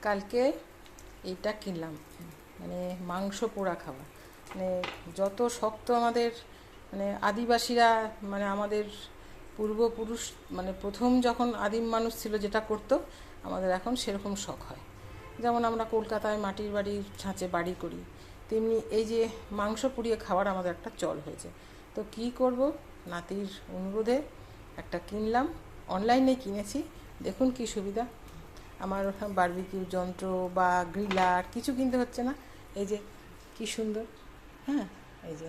কালকে এইটা কিনলাম, মানে মাংস পোড়া খাবার। মানে যত শক্ত আমাদের, মানে আদিবাসীরা, মানে আমাদের পূর্বপুরুষ, মানে প্রথম যখন আদিম মানুষ ছিল যেটা করতো, আমাদের এখন সেরকম শখ হয়। যেমন আমরা কলকাতায় মাটির বাড়ির ছাঁচে বাড়ি করি, তেমনি এই যে মাংস পুড়িয়ে খাওয়ার আমাদের একটা চল হয়েছে। তো কি করব, নাতির অনুরোধে একটা কিনলাম, অনলাইনে কিনেছি। দেখুন কি সুবিধা, আমার বারবিকিউ যন্ত্র বা গ্রিলার কিছু কিনতে হচ্ছে না। এই যে কি সুন্দর, হ্যাঁ, এই যে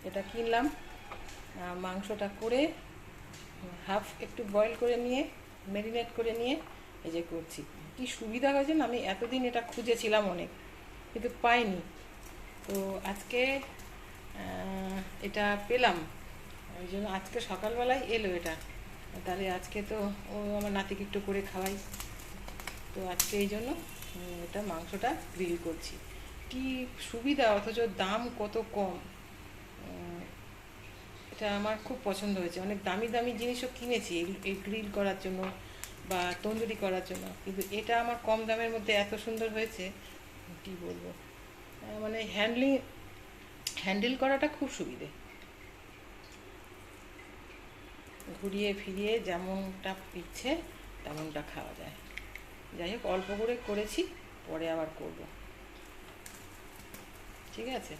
এটা কিনলাম। মাংসটা করে হাফ একটু বয়েল করে নিয়ে, ম্যারিনেট করে নিয়ে এই যে করছি। কি সুবিধা হয়েছে না, আমি এতদিন এটা খুঁজেছিলাম অনেক, কিন্তু পাইনি। তো আজকে এটা পেলাম, ওই জন্য আজকে সকালবেলায় এলো এটা। তাহলে আজকে তো ও আমার নাতিকে একটু করে খাওয়াই, তো আজকে এই জন্য এটা মাংসটা গ্রিল করছি। কি সুবিধা, অথচ দাম কত কম। এটা আমার খুব পছন্দ হয়েছে। অনেক দামি দামি জিনিসও কিনেছি এই গ্রিল করার জন্য বা তন্দুরি করার জন্য, কিন্তু এটা আমার কম দামের মধ্যে এত সুন্দর হয়েছে, কি বলবো। মানে হ্যান্ডেল করাটা খুব সুবিধে, ঘুরিয়ে ফিরিয়ে যেমনটা ইচ্ছে তেমনটা খাওয়া যায়। যাই হোক, অল্প করে করেছি, পরে আবার করব। ঠিক আছে।